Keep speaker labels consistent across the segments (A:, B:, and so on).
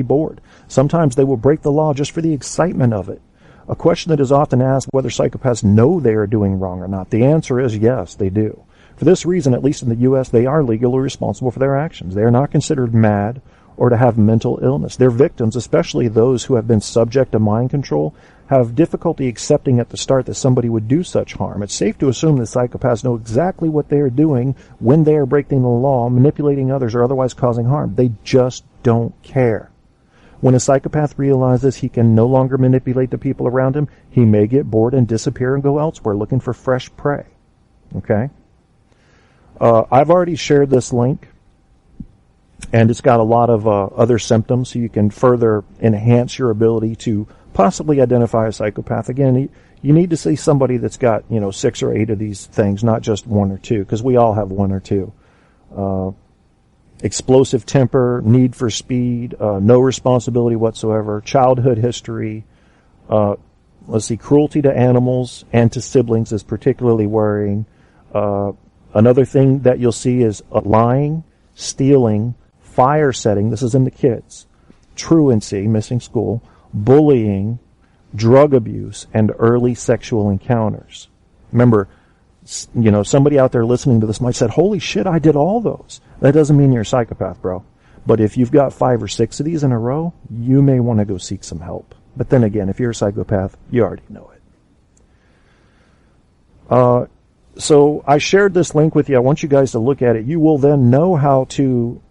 A: bored. Sometimes they will break the law just for the excitement of it. A question that is often asked whether psychopaths know they are doing wrong or not. The answer is yes, they do. For this reason, at least in the U.S., they are legally responsible for their actions. They are not considered mad or to have mental illness. Their victims, especially those who have been subject to mind control, have difficulty accepting at the start that somebody would do such harm. It's safe to assume that psychopaths know exactly what they are doing when they are breaking the law, manipulating others, or otherwise causing harm. They just don't care. When a psychopath realizes he can no longer manipulate the people around him, he may get bored and disappear and go elsewhere looking for fresh prey. Okay? I've already shared this link, and it's got a lot of other symptoms, so you can further enhance your ability to possibly identify a psychopath. Again, you need to see somebody that's got, 6 or 8 of these things, not just 1 or 2, because we all have 1 or 2. Explosive temper, need for speed, no responsibility whatsoever, childhood history, cruelty to animals and to siblings is particularly worrying. Another thing that you'll see is lying, stealing, fire setting, this is in the kids, truancy, missing school, bullying, drug abuse, and early sexual encounters. Remember, somebody out there listening to this might say, holy shit, I did all those. That doesn't mean you're a psychopath, bro. But if you've got 5 or 6 of these in a row, you may want to go seek some help. But then again, if you're a psychopath, you already know it. So I shared this link with you. I want you guys to look at it. You will then know how to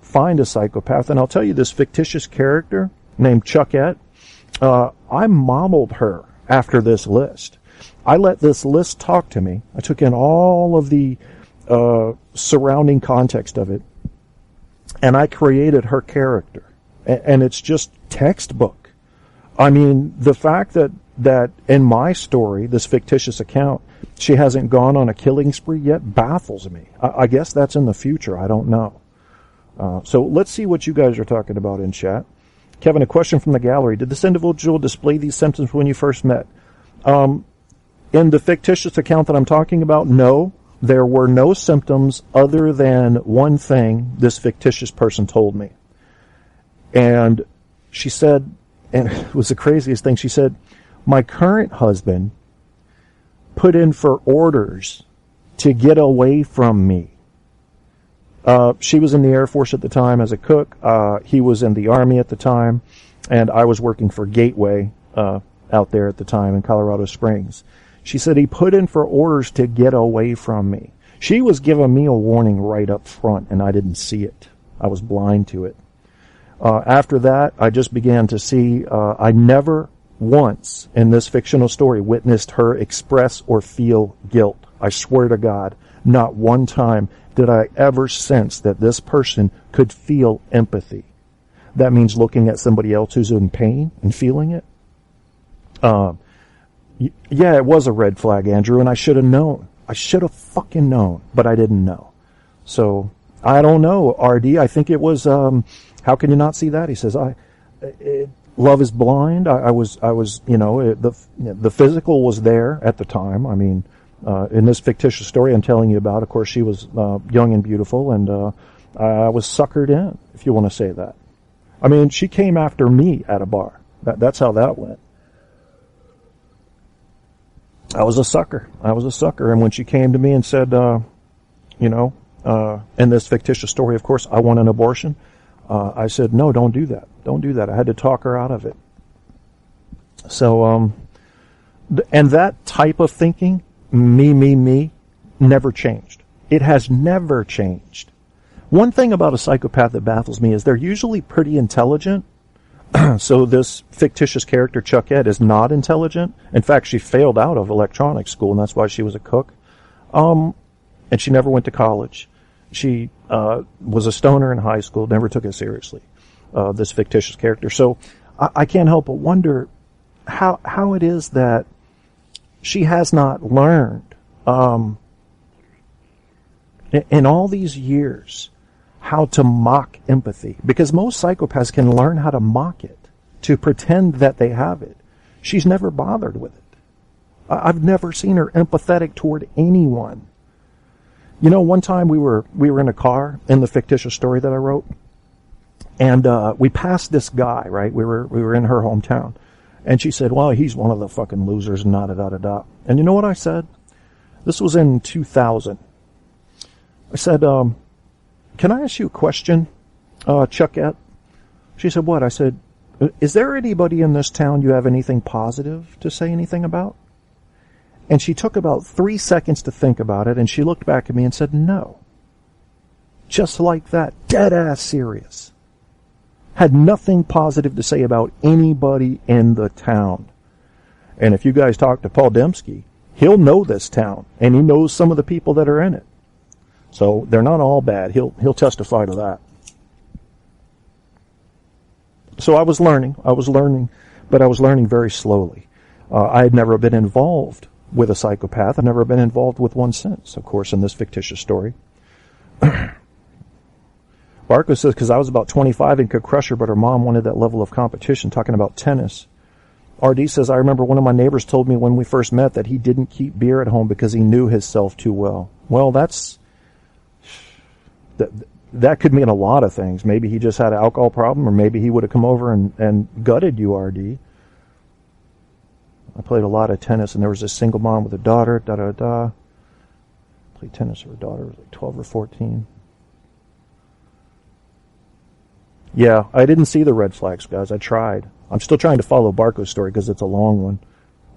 A: find a psychopath. And I'll tell you, this fictitious character named Chuckette, I modeled her after this list. I let this list talk to me. I took in all of the surrounding context of it, and I created her character. And it's just textbook. I mean, the fact that in my story, this fictitious account, she hasn't gone on a killing spree yet baffles me. I guess that's in the future. I don't know. So let's see what you guys are talking about in chat. Kevin, a question from the gallery. Did this individual display these symptoms when you first met? In the fictitious account that I'm talking about, no. There were no symptoms other than one thing this fictitious person told me. And she said, and it was the craziest thing, she said, my current husband put in for orders to get away from me. She was in the Air Force at the time as a cook. He was in the Army at the time, and I was working for Gateway out there at the time in Colorado Springs. She said he put in for orders to get away from me. She was giving me a warning right up front, and I didn't see it. I was blind to it. After that, I just began to see, I never once in this fictional story witnessed her express or feel guilt. I swear to God, not one time did I ever sense that this person could feel empathy. That means looking at somebody else who's in pain and feeling it. Yeah, it was a red flag, Andrew, and I should have known. I should have fucking known, but I didn't know. So, I don't know, RD. I think it was, how can you not see that? He says, love is blind. I was, the physical was there at the time. I mean, in this fictitious story I'm telling you about, of course, she was young and beautiful, and I was suckered in, if you want to say that. I mean, she came after me at a bar. That's how that went. I was a sucker. And when she came to me and said, in this fictitious story, of course, I want an abortion, I said, no, don't do that. Don't do that. I had to talk her out of it. So, and that type of thinking, me, never changed. It has never changed. One thing about a psychopath that baffles me is they're usually pretty intelligent. So this fictitious character, Chuckette, is not intelligent. In fact, she failed out of electronics school, and that's why she was a cook. And she never went to college. She was a stoner in high school, never took it seriously, this fictitious character. So I can't help but wonder how it is that she has not learned in all these years how to mock empathy. Because most psychopaths can learn how to mock it, to pretend that they have it. She's never bothered with it. I've never seen her empathetic toward anyone. One time we were in a car in the fictitious story that I wrote, And we passed this guy, right? We were in her hometown. And she said, well, he's one of the fucking losers, and da-da-da-da-da. And you know what I said? This was in 2000. I said, can I ask you a question, Chuckette? She said, what? I said, is there anybody in this town you have anything positive to say anything about? And she took about 3 seconds to think about it, and she looked back at me and said, no. Just like that, dead-ass serious. Had nothing positive to say about anybody in the town. And if you guys talk to Paul Dembski, he'll know this town, and he knows some of the people that are in it. So they're not all bad. He'll testify to that. So I was learning, but I was learning very slowly. I had never been involved with a psychopath. I've never been involved with one since, of course, in this fictitious story. Barko says, because I was about 25 and could crush her, but her mom wanted that level of competition, talking about tennis. RD says, I remember one of my neighbors told me when we first met that he didn't keep beer at home because he knew himself too well. Well, that could mean a lot of things. Maybe he just had an alcohol problem, or maybe he would have come over and gutted you, RD. I played a lot of tennis, and there was a single mom with a daughter, da-da-da. Played tennis with her daughter, was like 12 or 14. Yeah, I didn't see the red flags, guys. I tried. I'm still trying to follow Barko's story because it's a long one.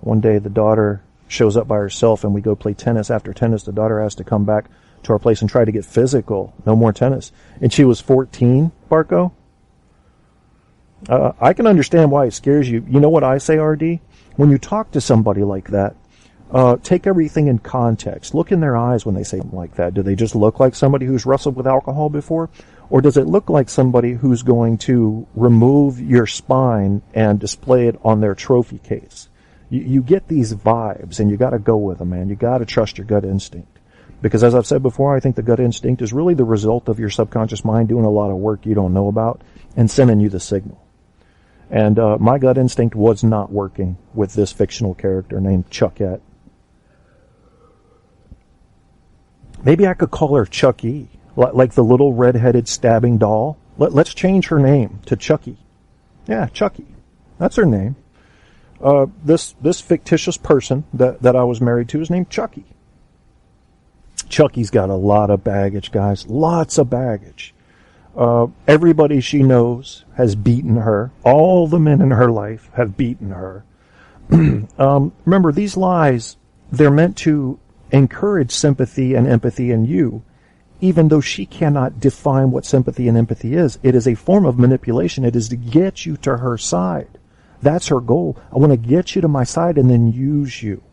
A: One day the daughter shows up by herself and we go play tennis. After tennis, the daughter has to come back to our place and try to get physical. No more tennis. And she was 14, Barko. I can understand why it scares you. You know what I say, RD? When you talk to somebody like that, take everything in context. Look in their eyes when they say something like that. Do they just look like somebody who's wrestled with alcohol before? Or does it look like somebody who's going to remove your spine and display it on their trophy case? You get these vibes, and you got to go with them, man. You got to trust your gut instinct. Because as I've said before, I think the gut instinct is really the result of your subconscious mind doing a lot of work you don't know about and sending you the signal. And my gut instinct was not working with this fictional character named Chuckette. Maybe I could call her Chucky, like the little red-headed stabbing doll. Let's change her name to Chucky. Yeah, Chucky. That's her name. This fictitious person that I was married to is named Chucky. Chucky's got a lot of baggage, guys. Lots of baggage. Everybody she knows has beaten her. All the men in her life have beaten her. Remember, these lies, they're meant to encourage sympathy and empathy in you, even though she cannot define what sympathy and empathy is. It is a form of manipulation. It is to get you to her side. That's her goal. I want to get you to my side and then use you.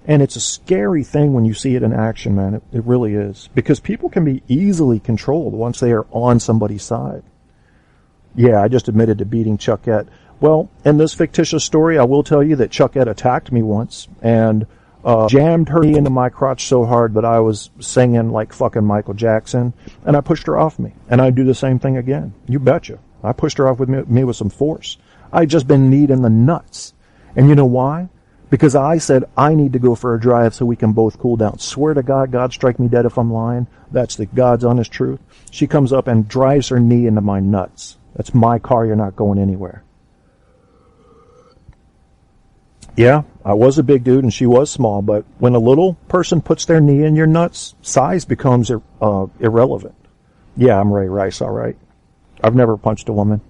A: And it's a scary thing when you see it in action, man. It really is. Because people can be easily controlled once they are on somebody's side. Yeah, I just admitted to beating Chuckette. Well, in this fictitious story, I will tell you that Chuckette attacked me once and jammed her knee into my crotch so hard that I was singing like fucking Michael Jackson, and I pushed her off me. And I'd do the same thing again. You betcha. I pushed her off with me with some force. I'd just been kneed in the nuts. And you know why? Because I said, I need to go for a drive so we can both cool down. Swear to God, God strike me dead if I'm lying. That's the God's honest truth. She comes up and drives her knee into my nuts. That's my car. You're not going anywhere. Yeah, I was a big dude and she was small, but when a little person puts their knee in your nuts, size becomes irrelevant. Yeah, I'm Ray Rice, all right. I've never punched a woman.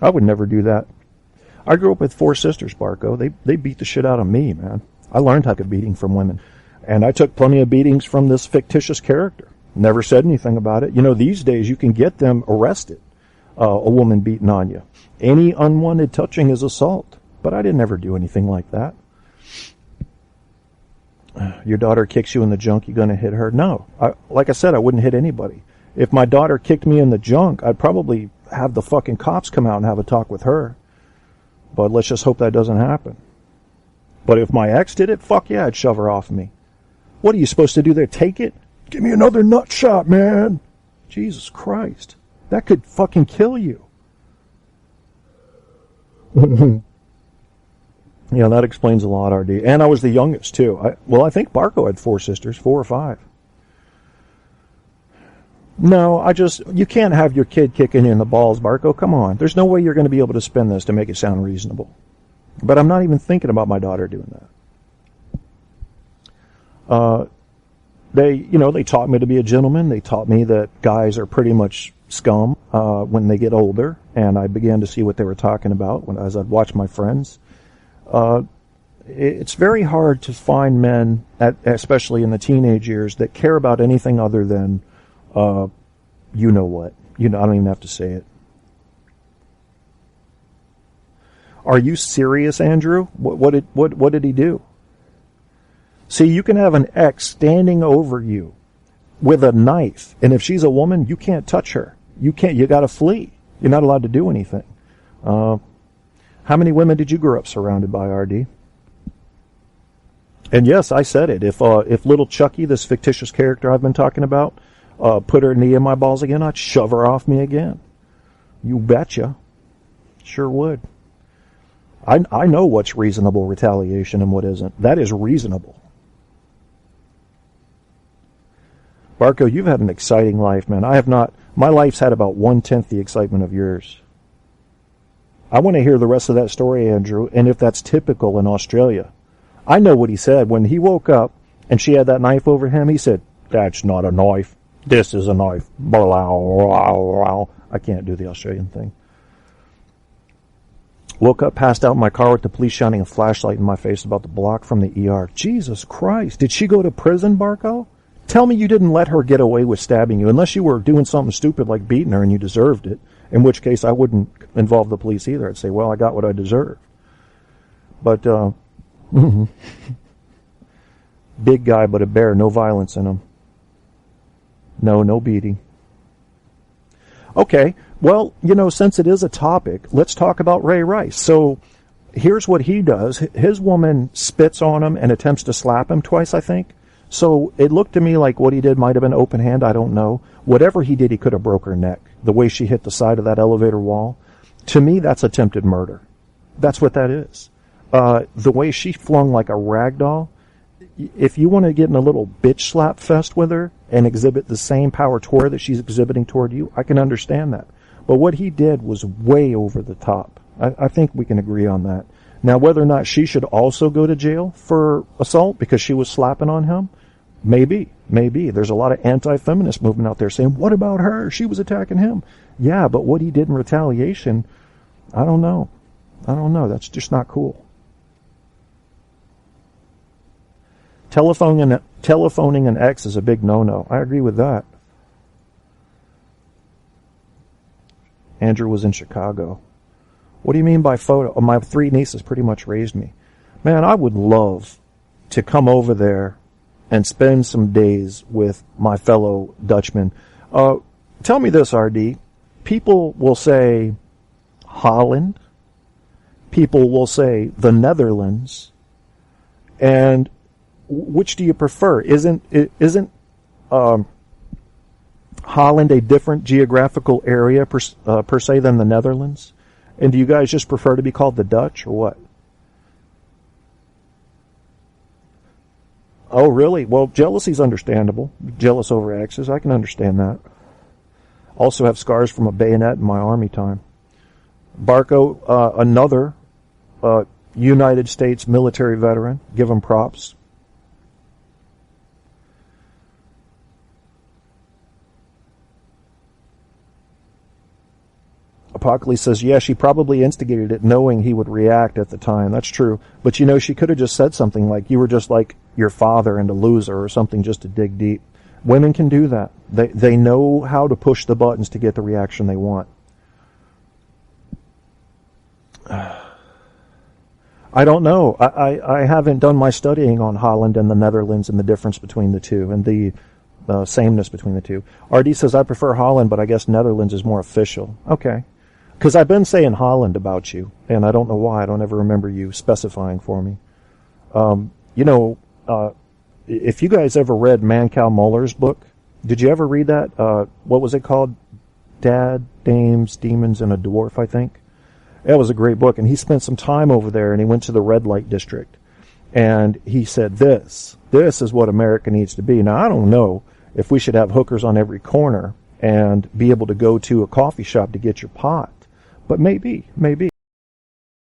A: I would never do that. I grew up with 4 sisters, Barko. They beat the shit out of me, man. I learned how to beating from women. And I took plenty of beatings from this fictitious character. Never said anything about it. You know, these days you can get them arrested, a woman beating on you. Any unwanted touching is assault. But I didn't ever do anything like that. Your daughter kicks you in the junk, you going to hit her? No. Like I said, I wouldn't hit anybody. If my daughter kicked me in the junk, I'd probably have the fucking cops come out and have a talk with her. But let's just hope that doesn't happen. But if my ex did it, fuck yeah, I'd shove her off me. What are you supposed to do there? Take it? Give me another nut shot, man. Jesus Christ. That could fucking kill you. Yeah, that explains a lot, RD. And I was the youngest, too. I think Barko had 4 sisters, 4 or 5. No, you can't have your kid kicking you in the balls, Barko. Come on. There's no way you're going to be able to spin this to make it sound reasonable. But I'm not even thinking about my daughter doing that. They taught me to be a gentleman. They taught me that guys are pretty much scum when they get older, and I began to see what they were talking about as I'd watch my friends. It's very hard to find men, especially in the teenage years, that care about anything other than you know what. I don't even have to say it. Are you serious, Andrew? What did he do? See, you can have an ex standing over you with a knife, and if she's a woman, you can't touch her. You gotta flee. You're not allowed to do anything. How many women did you grow up surrounded by, RD? And yes, I said it. If little Chucky, this fictitious character I've been talking about, put her knee in my balls again, I'd shove her off me again. You betcha. Sure would. I know what's reasonable retaliation and what isn't. That is reasonable. Barko, you've had an exciting life, man. I have not. My life's had about 1/10 the excitement of yours. I want to hear the rest of that story, Andrew, and if that's typical in Australia. I know what he said. When he woke up and she had that knife over him, he said, "That's not a knife. This is a knife." I can't do the Australian thing. Woke up, passed out in my car with the police shining a flashlight in my face about the block from the ER. Jesus Christ. Did she go to prison, Barko? Tell me you didn't let her get away with stabbing you, unless you were doing something stupid like beating her and you deserved it, in which case I wouldn't involve the police either. I'd say, well, I got what I deserved. But, big guy but a bear, no violence in him. No beating. Okay, well, since it is a topic, let's talk about Ray Rice. So, here's what he does. His woman spits on him and attempts to slap him twice, I think. So it looked to me like what he did might have been open hand. I don't know. Whatever he did, he could have broke her neck. The way she hit the side of that elevator wall. To me, that's attempted murder. That's what that is. The way she flung like a rag doll. If you want to get in a little bitch slap fest with her and exhibit the same power toward her that she's exhibiting toward you, I can understand that. But what he did was way over the top. I think we can agree on that. Now, whether or not she should also go to jail for assault because she was slapping on him, maybe. There's a lot of anti-feminist movement out there saying, what about her? She was attacking him. Yeah, but what he did in retaliation, I don't know. That's just not cool. Telephoning an ex is a big no-no. I agree with that. Andrew was in Chicago. What do you mean by photo? Oh, my 3 nieces pretty much raised me. Man, I would love to come over there and spend some days with my fellow Dutchmen. Tell me this, RD. People will say Holland. People will say the Netherlands. And which do you prefer? Isn't Holland a different geographical area per se than the Netherlands? And do you guys just prefer to be called the Dutch or what? Oh, really? Well, jealousy's understandable. Jealous over exes, I can understand that. Also have scars from a bayonet in my army time. Barko, another United States military veteran. Give him props. Apocales says, yeah, she probably instigated it knowing he would react at the time. That's true. But she could have just said something like, you were just like your father and a loser or something just to dig deep. Women can do that. They know how to push the buttons to get the reaction they want. I don't know. I haven't done my studying on Holland and the Netherlands and the difference between the two and the sameness between the two. RD says, I prefer Holland, but I guess Netherlands is more official. Okay. Because I've been saying Holland about you, and I don't know why. I don't ever remember you specifying for me. If you guys ever read Mancow Muller's book, did you ever read that? What was it called? Dad, Dames, Demons, and a Dwarf, I think. That was a great book, and he spent some time over there, and he went to the red light district. And he said, this is what America needs to be. Now, I don't know if we should have hookers on every corner and be able to go to a coffee shop to get your pot. But maybe.